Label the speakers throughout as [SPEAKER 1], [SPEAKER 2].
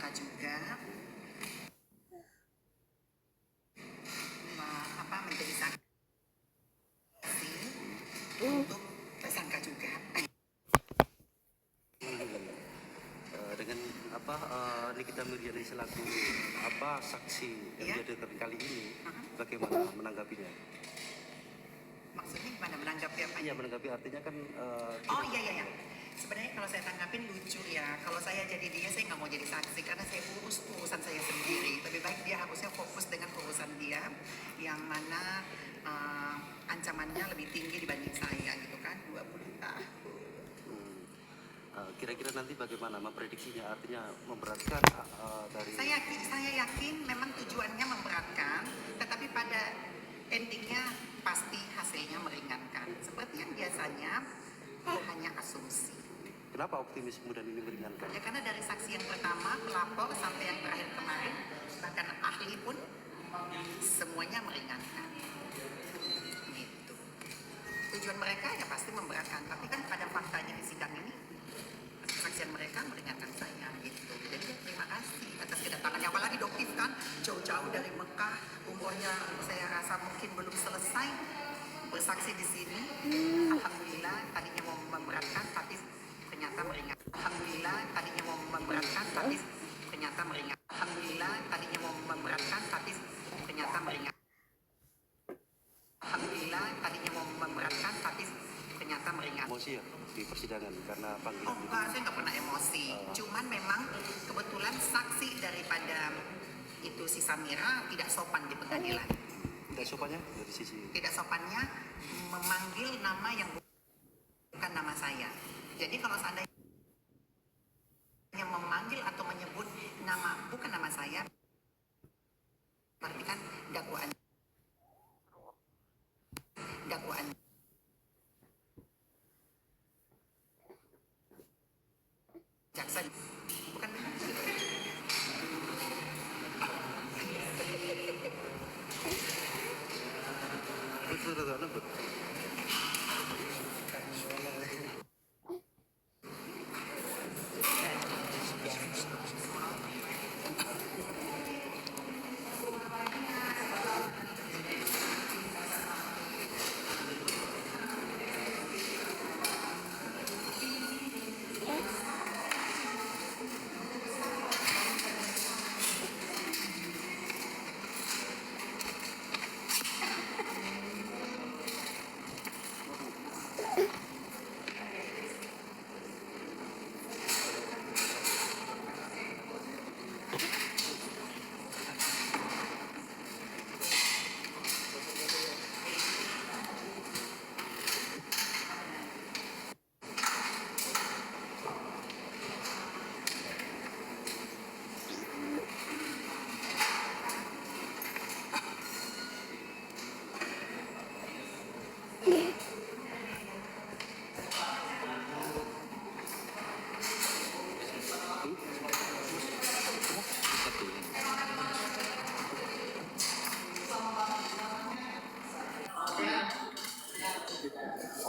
[SPEAKER 1] juga menjadi saksi untuk tersangka juga.
[SPEAKER 2] Dengan Nikita Miryani selaku saksi yang dihadirkan kali ini, bagaimana menanggapinya?
[SPEAKER 1] Maksudnya gimana menanggapi apa?
[SPEAKER 2] Iya, menanggapi artinya kan.
[SPEAKER 1] Iya. Sebenarnya kalau saya tanggapin lucu ya. Kalau saya jadi dia, saya nggak mau jadi saksi karena saya urus urusan saya sendiri. Lebih baik dia harusnya fokus dengan urusan dia, yang mana ancamannya lebih tinggi dibanding saya gitu kan, 20 tahun.
[SPEAKER 2] Kira-kira nanti bagaimana memprediksinya, artinya memberatkan dari...
[SPEAKER 1] Saya yakin memang tujuannya memberatkan, tetapi pada endingnya pasti hasilnya meringankan. Seperti yang biasanya hanya asumsi.
[SPEAKER 2] Kenapa optimis kemudian ini meringankan?
[SPEAKER 1] Ya karena dari saksi yang pertama, pelapor, sampai yang terakhir kemarin, bahkan ahli pun semuanya meringankan. Gitu. Tujuan mereka ya pasti memberatkan, tapi kan pada faktanya di sidang ini kesaksian mereka meringankan saya gitu. Jadi ya, terima kasih atas kedatangannya. Apalagi Doktif kan jauh-jauh dari Mekah, umurnya saya rasa mungkin belum selesai bersaksi di sini. Alhamdulillah tadinya mau memberatkan tapi ternyata meringankan. Alhamdulillah tadinya mau memberatkan tapi ternyata meringankan. Alhamdulillah tadinya mau memberatkan tapi ternyata meringankan. Alhamdulillah tadinya mau memberatkan tapi ternyata meringankan.
[SPEAKER 2] Emosi ya di persidangan karena panggilan.
[SPEAKER 1] Enggak, saya nggak pernah emosi. Cuman memang kebetulan saksi daripada itu si Samira tidak sopan di pengadilan.
[SPEAKER 2] Tidak sopannya dari sisi?
[SPEAKER 1] Tidak sopannya memanggil nama yang bukan nama saya. Jadi kalau seandainya memanggil atau menyebut nama bukan nama saya, berarti kan dakwaan jaksa bukan benar.
[SPEAKER 2] Betul.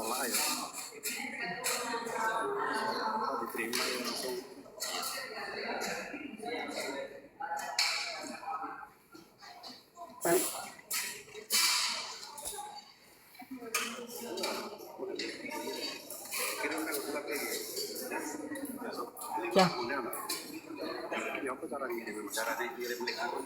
[SPEAKER 2] Olah ya. Diterima ya langsung.
[SPEAKER 3] Ya.
[SPEAKER 2] Ya apa cara dikirim? Cara dikirim link aku.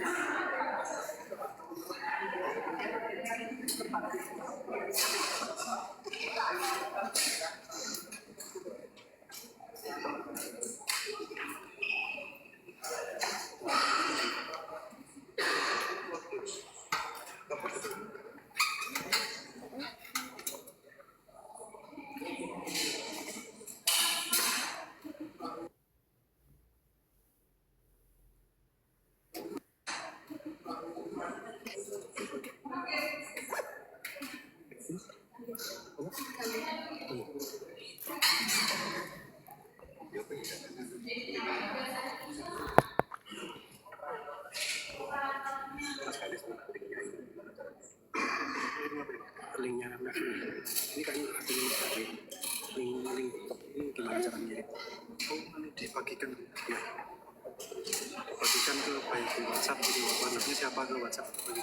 [SPEAKER 2] Linknya ini kan ada link ini gimana caranya? Oh, ini dibagikan ya.
[SPEAKER 3] bagikan ke baik di WhatsApp gitu, anaknya siapa ke WhatsApp bagi.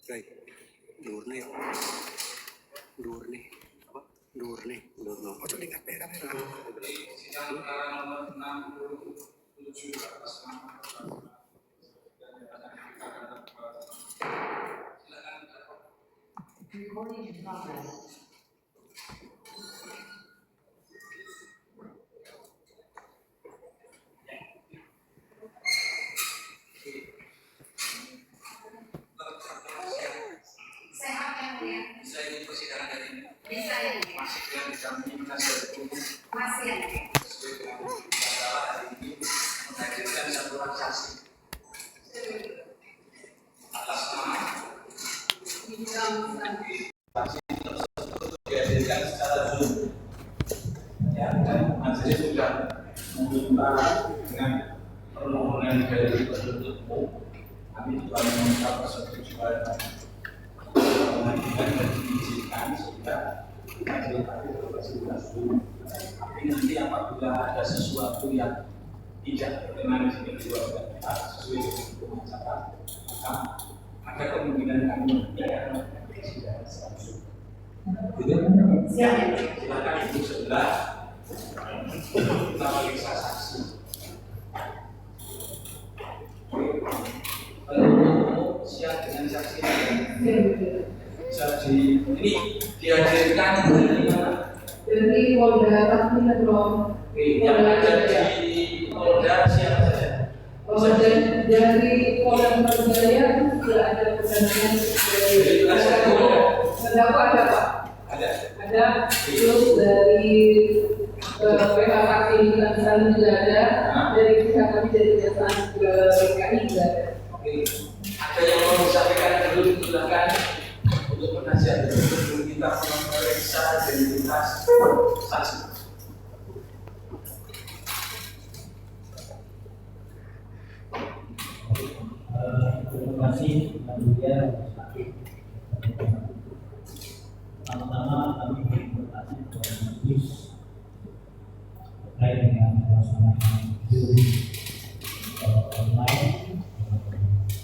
[SPEAKER 3] Rai, dur nih, apa? Dur nih. Oh, coba lihat kamera.
[SPEAKER 4] Recording in progress.
[SPEAKER 5] Sehat yang mulia.
[SPEAKER 6] Bisa ikut persidangan hari ini.
[SPEAKER 5] Bisa ya mulia.
[SPEAKER 6] Masih yang didampingi penasihat hukum
[SPEAKER 5] Masih ya mulia.
[SPEAKER 6] sesuai dengan masalah hari ini menghadirkan satu orang saksi atas nama saksi tersebut dihadirkan secara Zoom. Ya, dan majelis sudah meminta dengan permohonan dari penuntut umum, kami juga meminta persetujuan pengadilan dan diizinkan sehingga majelis tadi berkesimpulan Zoom. Tapi nanti apabila ada sesuatu yang
[SPEAKER 7] tidak berkenan di sini juga tidak sesuai dengan hukum acara, maka ada kemungkinan kami menghentikan sidang langsung. Silakan ibu sebelah kita periksa saksi. Untuk siap dengan saksi ini dihadirkan dari mana?
[SPEAKER 4] Dari Polda Tapi Negro.
[SPEAKER 7] Yang ada di Polda siapa saja?
[SPEAKER 4] Dari Polda Metro Jaya sudah ada pergantian dari terdakwa ada Pak? Ada. Terus dari PH Saksi Kejaksaan juga ada. Dari pihak kami dari Kejaksaan DKI juga ada.
[SPEAKER 7] Oke. Ada yang mau disampaikan dulu, silakan untuk penasihat sebelum kita memeriksa identitas saksi.
[SPEAKER 8] Terima kasih, Alhamdulillah. Pertama, kami berterima kasih kepada majelis terkait dengan pelaksanaan juri online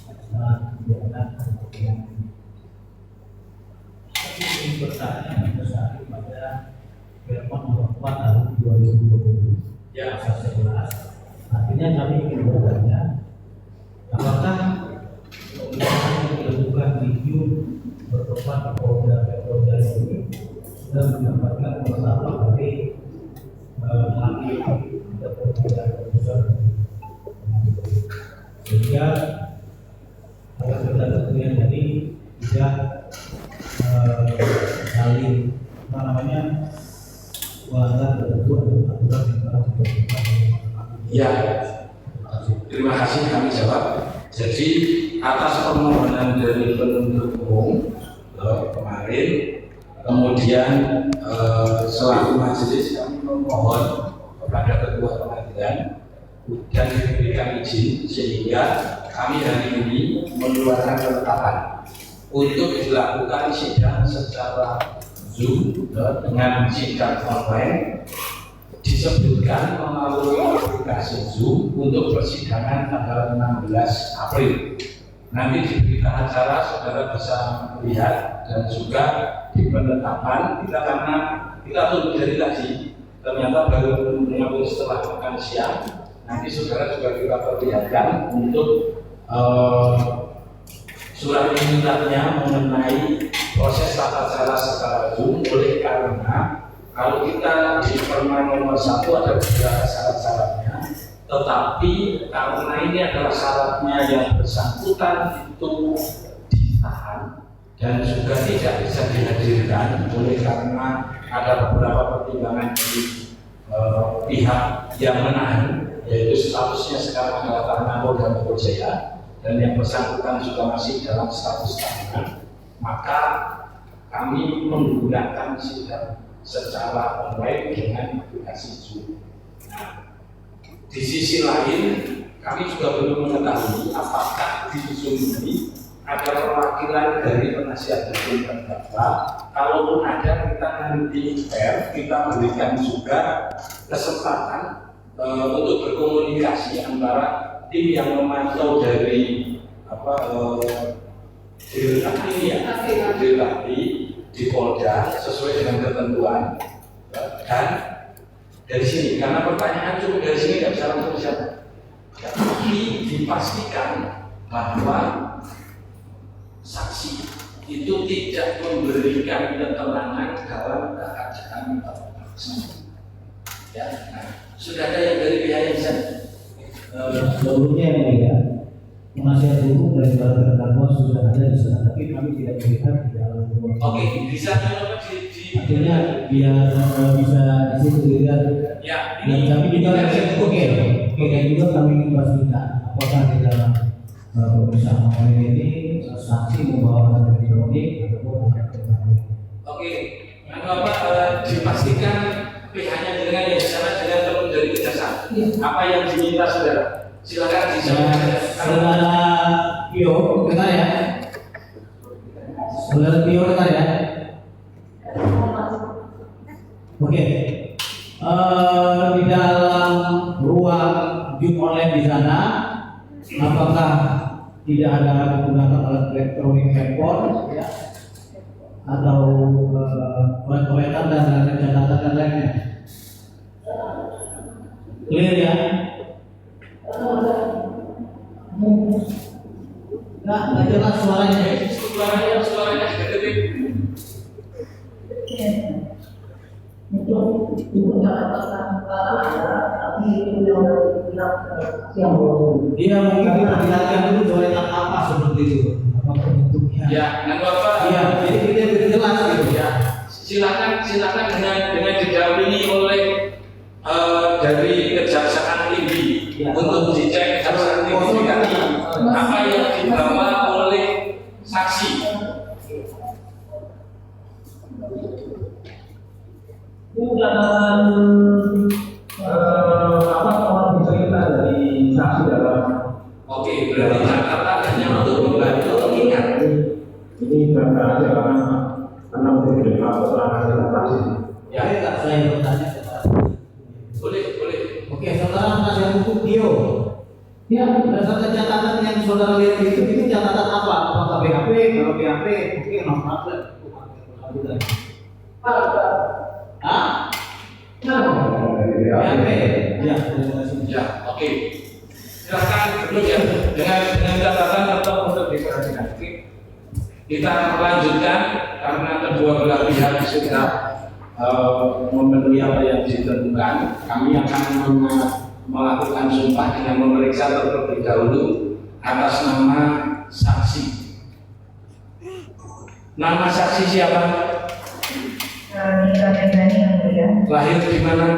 [SPEAKER 8] setelah kegiatan kemudian ini bertanya pada Permen Nomor 4 Tahun 2020.
[SPEAKER 7] Ya,
[SPEAKER 8] Pasal 11. Artinya kami ingin bertanya, apakah dilakukan review bertempat di Polda Metro Jaya ini sudah mendapatkan masalah dari hakim dan Polda Pusat, sehingga agar kita tentunya tadi tidak saling melanggar ketentuan dan aturan yang telah ditentukan.
[SPEAKER 7] Ya, terima kasih kami jawab. Jadi atas permohonan dari penuntut umum kemarin, kemudian selaku majelis kami memohon kepada ketua pengadilan dan diberikan izin sehingga kami hari ini mengeluarkan penetapan untuk dilakukan sidang secara Zoom dengan sidang online. Disebutkan melalui aplikasi Zoom untuk persidangan tanggal 16 April. Nanti di berita acara saudara bisa melihat dan juga di penetapan kita, karena kita tunggu dari tadi ternyata baru mengambil setelah makan siang. Nanti saudara juga kita perlihatkan untuk surat perintahnya mengenai proses tata cara secara Zoom, oleh karena kalau kita di Permen Nomor 1 ada beberapa syarat-syaratnya, tetapi karena ini adalah syaratnya yang bersangkutan itu ditahan dan juga tidak bisa dihadirkan, oleh karena ada beberapa pertimbangan di pihak yang menahan, yaitu statusnya sekarang adalah tahanan Polda Metro Jaya dan yang bersangkutan juga masih dalam status tahanan, maka kami menggunakan sidang secara online dengan aplikasi Zoom. Nah, di sisi lain, kami juga belum mengetahui apakah di Zoom ini ada perwakilan dari penasihat hukum terdakwa. Kalaupun ada, kita nanti kita berikan juga kesempatan untuk berkomunikasi antara tim yang memantau dari di Polda sesuai dengan ketentuan dan dari sini, karena pertanyaan cukup dari sini nggak bisa langsung siapa, tapi dipastikan bahwa saksi itu tidak memberikan keterangan dalam keadaan paksa. Ya, nah, sudah ada yang dari pihak yang sana.
[SPEAKER 8] Sebelumnya yang mulia, penasihat hukum dari para terdakwa sudah ada di sana, tapi kami tidak melihat di dalam ruang.
[SPEAKER 7] Oke, bisa
[SPEAKER 8] artinya biar bisa di situ dilihat.
[SPEAKER 7] Ya,
[SPEAKER 8] Dan kami juga dan juga kami ingin pastikan apakah di dalam pemeriksaan online ini saksi membawa alat elektronik ataupun alat elektronik.
[SPEAKER 7] Oke, dipastikan pihaknya dengan yang di sana dengan teman dari kejaksaan. Apa yang diminta saudara? Silakan disampaikan.
[SPEAKER 8] Saudara Pio, dengar ya. Saudara Pio, dengar ya. Oke. Di dalam ruang Zoom online di sana, apakah tidak ada menggunakan alat elektronik handphone, ya, atau komentar dan catatan dan lainnya? Clear ya? Nggak jelas suaranya.
[SPEAKER 7] Suaranya sedikit.
[SPEAKER 8] Dia mungkin diperlihatkan dulu coretan apa seperti itu, apa bentuknya.
[SPEAKER 7] Ya, dan Bapak.
[SPEAKER 8] Iya, jadi kita jelas gitu ya.
[SPEAKER 7] Silakan dengan didampingi oleh dari Kejaksaan Tinggi untuk dicek Kejaksaan Tinggi apa yang dibawa oleh saksi.
[SPEAKER 8] Itu catatan apa kalau cerita dari saksi dalam.
[SPEAKER 7] Oke, berarti catatan hanya untuk membantu mengingat.
[SPEAKER 8] Ini berarti karena mungkin tidak keterangan dari saksi. Ya, saya bertanya.
[SPEAKER 7] Boleh.
[SPEAKER 8] Oke, saudara penasihat hukum Dio. Ya, berdasarkan catatan yang saudara lihat itu catatan apa? Apakah BAP? Kalau BAP, oke, nomor Hah? BAP. Ya,
[SPEAKER 7] Ya, oke. Silakan duduk ya dengan catatan tetap untuk diperhatikan. Oke. Kita lanjutkan karena kedua belah pihak sudah memenuhi apa yang ditentukan. Kami akan melakukan sumpah dengan memeriksa terlebih dahulu atas nama saksi. Nama saksi siapa?
[SPEAKER 9] Nita Febriani yang mulia.
[SPEAKER 7] Lahir di mana?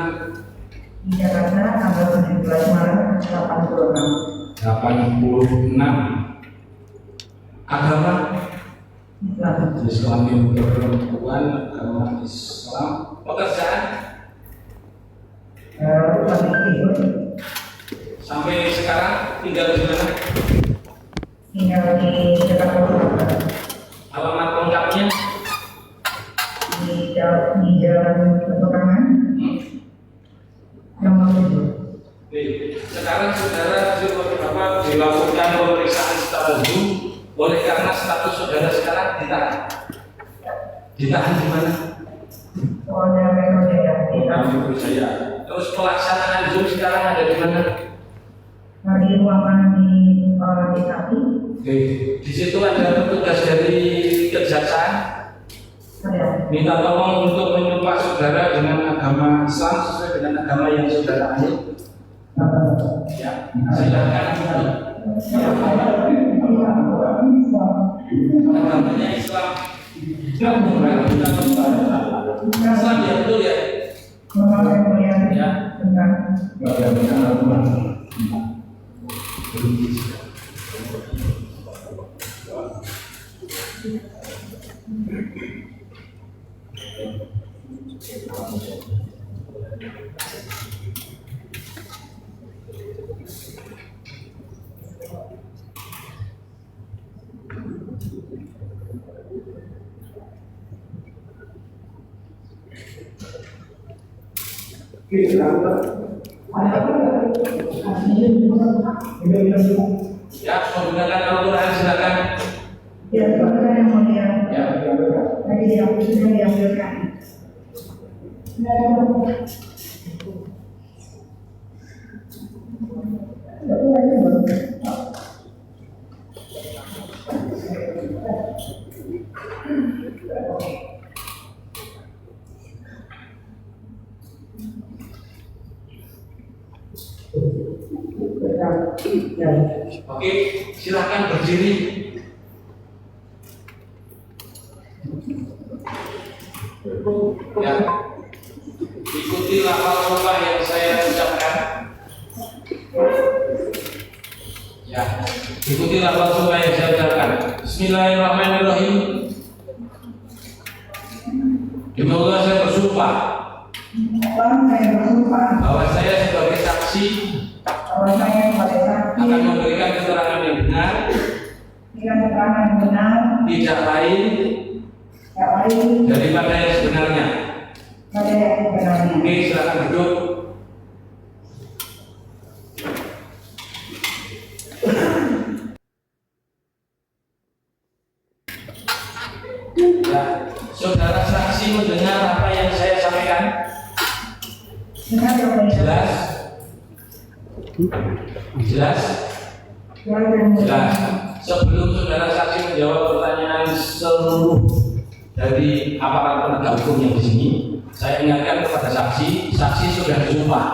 [SPEAKER 9] Di Jakarta, tanggal 17 Maret 86.
[SPEAKER 7] 86. Agama? Islam untuk perempuan, agama Islam. Pekerjaan? Sampai sekarang tinggal di mana?
[SPEAKER 9] Tinggal di Jakarta.
[SPEAKER 7] Alamat lengkapnya?
[SPEAKER 9] Di Jalan Petukangan. Nomor 7.
[SPEAKER 7] Sekarang saudara dilakukan pemeriksaan secara Zoom. Oleh karena status saudara sekarang ditahan. Ditahan di mana?
[SPEAKER 9] Polda Metro Jaya.
[SPEAKER 7] Metro Jaya. Terus pelaksanaan Zoom sekarang ada di mana?
[SPEAKER 9] Di ruangan di Sapi.
[SPEAKER 7] Oke. Di situ ada petugas dari kejaksaan.
[SPEAKER 9] Ada.
[SPEAKER 7] Minta tolong untuk menyumpah saudara dengan agama Islam sesuai dengan agama yang saudara anut. Ya, silakan. Agamanya Islam. Islam ya betul ya.
[SPEAKER 9] Ya.
[SPEAKER 7] Ya, menggunakan Al-Quran silakan.
[SPEAKER 9] Ya, Bapak yang mulia.
[SPEAKER 7] Ya.
[SPEAKER 9] Tadi sudah diambilkan.
[SPEAKER 7] Oke, silakan berdiri. Ya, ikuti lafal sumpah yang saya ucapkan. Ya, ikuti lafal sumpah yang saya ucapkan. Bismillahirrahmanirrahim. Demi Allah saya bersumpah
[SPEAKER 9] Saya bersumpah
[SPEAKER 7] bahwa saya sebagai saksi
[SPEAKER 9] bahwa saya sebagai saksi
[SPEAKER 7] akan memberikan keterangan yang benar,
[SPEAKER 9] dengan keterangan yang benar,
[SPEAKER 7] tidak lain daripada yang sebenarnya.
[SPEAKER 9] pada yang sebenarnya.
[SPEAKER 7] Oke, silakan duduk. Ya, saudara saksi mendengar apa yang saya sampaikan?
[SPEAKER 9] Dengar yang mulia.
[SPEAKER 7] Jelas? Jelas?
[SPEAKER 9] Dengar yang mulia.
[SPEAKER 7] Jelas. Sebelum saudara saksi menjawab pertanyaan seluruh dari aparat penegak hukum yang di sini, saya ingatkan kepada saksi, saksi sudah disumpah.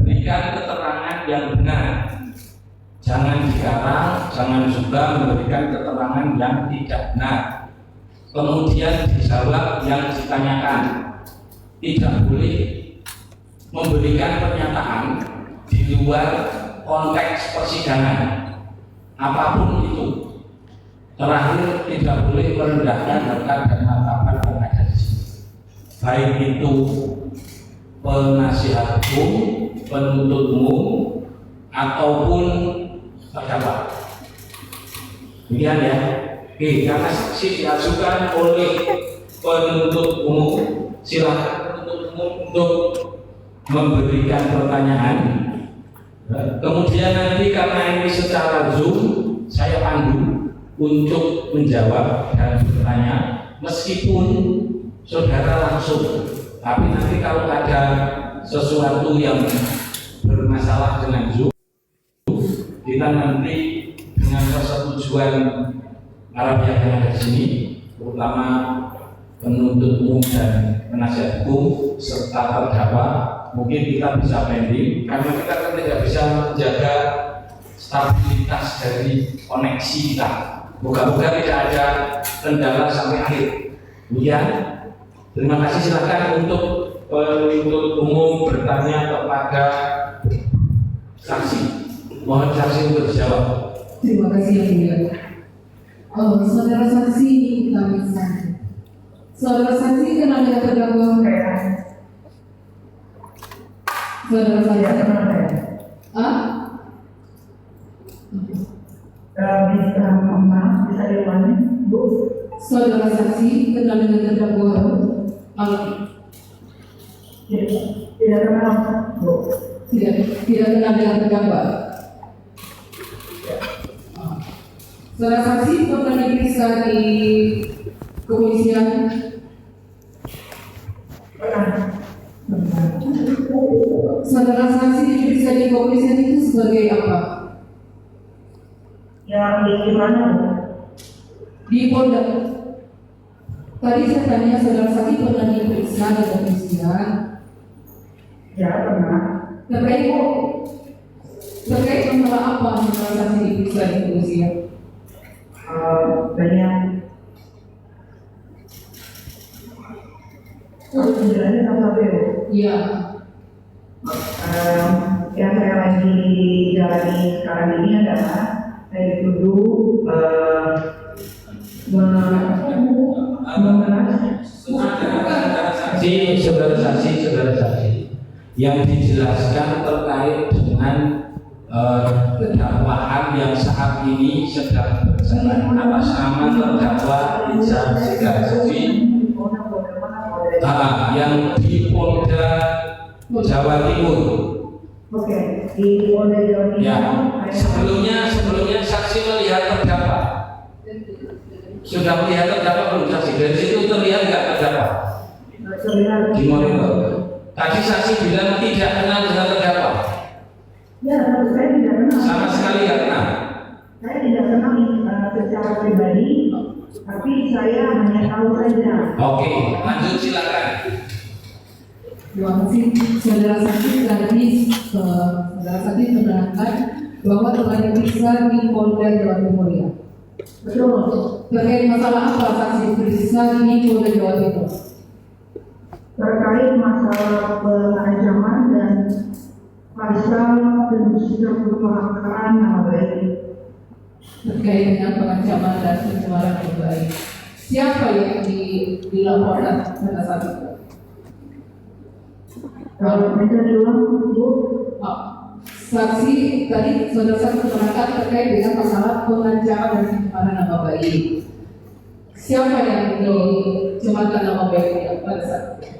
[SPEAKER 7] Berikan keterangan yang benar. Jangan dikarang, jangan juga memberikan keterangan yang tidak benar. Kemudian dijawab yang ditanyakan. Tidak boleh memberikan pernyataan di luar konteks persidangan apapun itu. Terakhir, tidak boleh merendahkan harkat dan martabat yang ada di sini, baik itu penasihat hukum, penuntut umum, ataupun terdakwa. Demikian ya. Oke, karena saksi diajukan oleh penuntut umum, silakan penuntut umum untuk memberikan pertanyaan. Kemudian nanti karena ini secara Zoom, saya pandu untuk menjawab dan bertanya, meskipun saudara langsung. Tapi nanti kalau ada sesuatu yang bermasalah dengan Zoom, kita nanti dengan persetujuan para pihak yang ada di sini, terutama penuntut umum dan penasihat hukum serta terdakwa, mungkin kita bisa pending karena kita kan tidak bisa menjaga stabilitas dari koneksi kita. Moga-moga tidak ada kendala sampai akhir. Kemudian, terima kasih. Silakan untuk penuntut umum bertanya kepada saksi. Mohon saksi untuk dijawab.
[SPEAKER 4] Terima kasih yang mulia. Saudara saksi kami saksi. Saudara saksi kenal dengan terdakwa? Saudara saksi kenal dengan?
[SPEAKER 9] Bisa diulangi, Bu?
[SPEAKER 4] Saudara saksi kenal dengan terdakwa?
[SPEAKER 9] Tidak kenal, Bu.
[SPEAKER 4] Tidak kenal dengan terdakwa. Saudara saksi pernah diperiksa di kepolisian? Saudara saksi diperiksa di kepolisian itu sebagai apa?
[SPEAKER 9] Yang di mana, Bu?
[SPEAKER 4] Di Polda. Tadi saya tanya saudara saksi pernah diperiksa di kepolisian?
[SPEAKER 9] Ya, pernah.
[SPEAKER 4] Terkait masalah apa saudara saksi diperiksa di kepolisian?
[SPEAKER 9] Banyak. Penjelasannya satu-satu ya, Bu?
[SPEAKER 4] Iya.
[SPEAKER 9] Yang saya lagi jalani sekarang ini adalah saya dituduh
[SPEAKER 7] saudara saksi yang dijelaskan terkait dengan dakwaan yang saat ini sedang berjalan atas nama terdakwa Richard Sigaji yang di Polda Jawa Timur.
[SPEAKER 9] Oke, di Polda Jawa Timur.
[SPEAKER 7] Ya, sebelumnya saksi melihat terdakwa. Sudah melihat terdakwa belum saksi? Dari situ terlihat nggak terdakwa? Di monitor. Tadi saksi bilang tidak kenal dengan terdakwa.
[SPEAKER 9] Ya, saya tidak kenal.
[SPEAKER 7] Sama sekali nggak kenal.
[SPEAKER 9] Saya tidak kenal secara pribadi, tapi saya hanya tahu saja.
[SPEAKER 7] Oke, lanjut silakan.
[SPEAKER 4] Terima kasih. Saudara saksi tadi saudara saksi menerangkan bahwa telah diperiksa di Polda Jawa Timur ya.
[SPEAKER 9] Betul.
[SPEAKER 4] Terkait masalah apa saksi diperiksa di Polda Jawa Timur?
[SPEAKER 9] Terkait masalah pengancaman dan pasal pencemaran pengangkaran nama baik.
[SPEAKER 4] Terkait dengan pengancaman dan pencemaran nama baik. Siapa yang dilaporkan pada saat itu?
[SPEAKER 9] Kalau bisa diulang, Bu.
[SPEAKER 4] Saksi tadi saudara saksi menerangkan terkait dengan masalah pengancaman dan pencemaran nama baik. Siapa yang dicemarkan nama baiknya pada saat itu?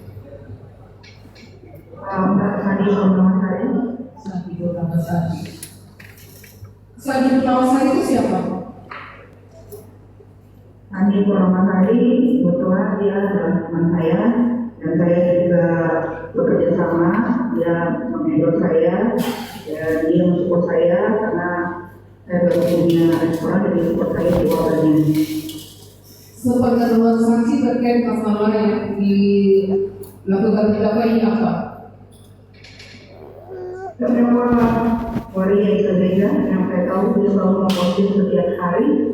[SPEAKER 9] Sandi Purnamasari.
[SPEAKER 4] Sandi Purnamasari. Sandi Purnamasari itu siapa?
[SPEAKER 9] Sandi Sandi Purnomo Sari, kebetulan dia adalah teman saya dan saya juga bekerja sama, dia mengendorse saya dan dia mensupport saya karena saya baru punya restoran dan dia support saya di bawahnya.
[SPEAKER 4] Sepengetahuan saksi terkait masalah yang dilakukan terdakwa ini apa?
[SPEAKER 9] Terdakwa Waria Isabella yang saya tahu dia selalu memposting setiap hari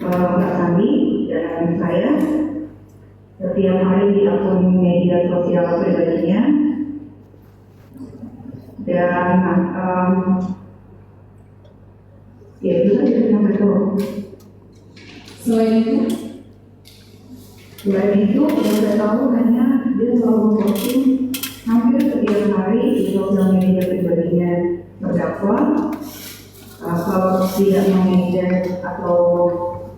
[SPEAKER 9] Mbak Sandi dan saya setiap hari di akun media sosial pribadinya dan ya itu saja yang saya tahu.
[SPEAKER 4] Selain itu
[SPEAKER 9] yang saya tahu hanya dia selalu memposting hampir setiap hari di sosial media pribadinya terdakwa. Kalau tidak mengejek atau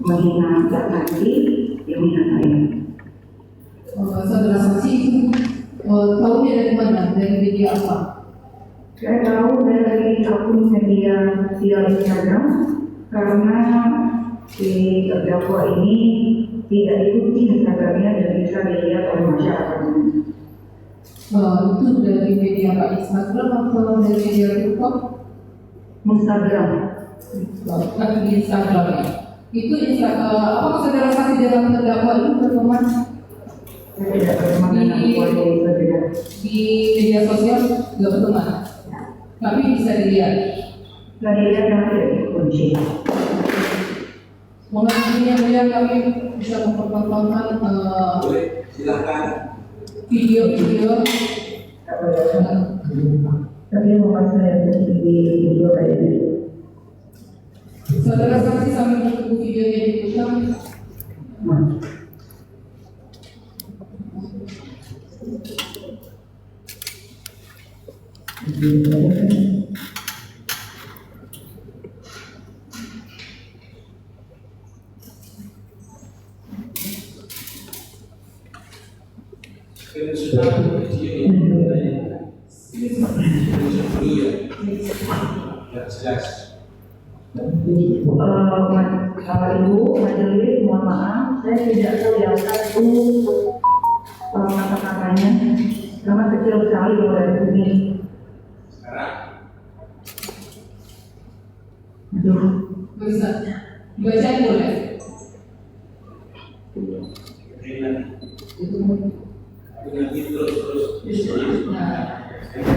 [SPEAKER 9] menghina Mbak Sandi, dia menghina saya.
[SPEAKER 4] saudara saksi tahunya dari mana? Dari media apa?
[SPEAKER 9] Saya tahu dari akun media sosial Instagram karena si terdakwa ini tidak ikuti Instagramnya dan bisa dilihat oleh masyarakat.
[SPEAKER 4] Itu dari media apa? Instagram atau dari media TikTok?
[SPEAKER 9] Instagram.
[SPEAKER 4] Di Instagram ya. Itu apa saudara saksi dalam terdakwa itu berteman
[SPEAKER 9] Saya tidak berteman dengan keluarga berbeda.
[SPEAKER 4] di media sosial nggak berteman, tapi bisa dilihat.
[SPEAKER 9] Dan dia tidak dikunci.
[SPEAKER 4] Mohon izin yang mulia kami bisa mempertontonkan
[SPEAKER 6] Silakan.
[SPEAKER 4] video-video.
[SPEAKER 9] Tapi mau saya di video kayak ini.
[SPEAKER 4] Saudara saksi sambil menunggu videonya diputar.
[SPEAKER 9] Ibu majelis, mohon maaf, saya tidak kelihatan itu kata-katanya karena kecil sekali kalau dari sini. Aduh.
[SPEAKER 4] Bisa bacain boleh?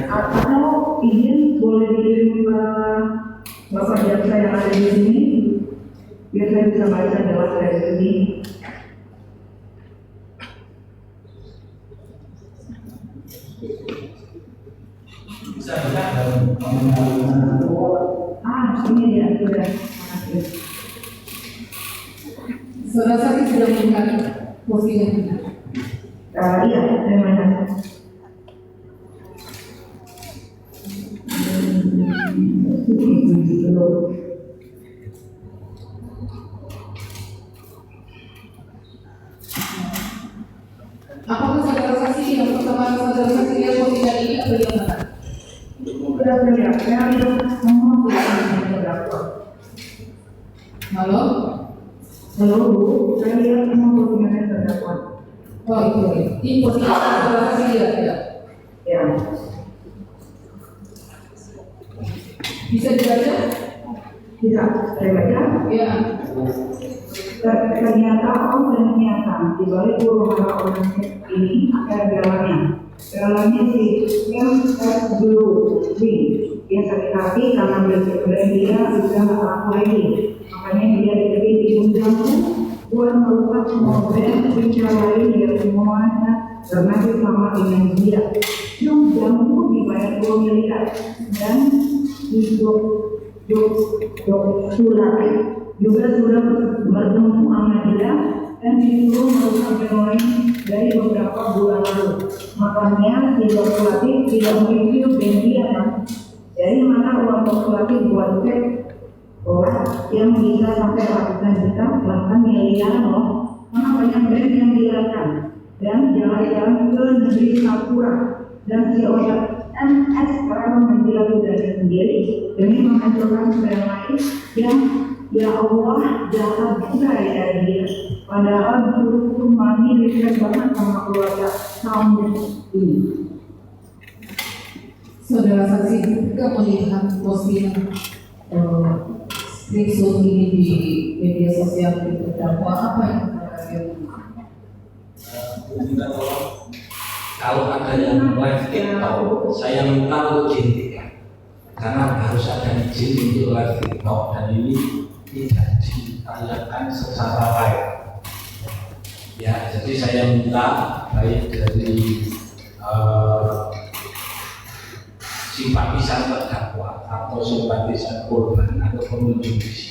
[SPEAKER 9] Atau izin boleh dikirim ke Bapak jaksa yang ada di sini biar saya bisa baca jelas dari sini. Ini dia sudah.
[SPEAKER 4] Saudara saksi sudah melihat postingan ini.
[SPEAKER 9] Iya, terima kasih.
[SPEAKER 4] Apakah saudara saksi yang pertama saudara saksi lihat postingan ini atau yang mana?
[SPEAKER 9] Sudah terlihat, saya lihat semua postingan terdakwa.
[SPEAKER 4] Halo?
[SPEAKER 9] Halo Bu, saya lihat semua postingan terdakwa.
[SPEAKER 4] Oh itu ya. Ini postingan saudara saksi lihat ya?
[SPEAKER 9] Ya.
[SPEAKER 4] Bisa dibaca?
[SPEAKER 9] Bisa, saya baca.
[SPEAKER 4] Ya.
[SPEAKER 9] Ternyata ternyata di balik huru-hara orang ini ada dalamnya si MF Blue dia sakit hati karena brand dia sudah laku lagi, makanya dia diundang buat merusak semua brand bicara lain yang semuanya bernasib sama dengan dia. Yang jamu dibayar 2 miliar dan di surat juga sudah bertemu sama dia dan disuruh merusak brand lain dari beberapa bulan lalu. Makanya si Dr. Latif tidak mereview brand dia kan. Dari mana uang Dr. Latif buat cek orang yang bisa sampai ratusan juta bahkan miliaran loh. Karena banyak brand yang dilakukan dan jalan-jalan ke negeri Singapura dan si orang MS sekarang menjilat udara sendiri demi menghancurkan brand lain yang ya Allah jahat juga ya dia. Padahal dulu mami dekat banget sama keluarga kamu ini.
[SPEAKER 4] Saudara saksi ketika melihat postingan screenshot ini di media sosial di terdakwa, apa yang
[SPEAKER 7] Minta tolong, kalau ada yang live TikTok, saya minta untuk dihentikan karena harus ada izin untuk live TikTok dan ini tidak ditayangkan secara live. Ya, jadi saya minta baik dari simpatisan terdakwa atau simpatisan korban atau pengunjung di sini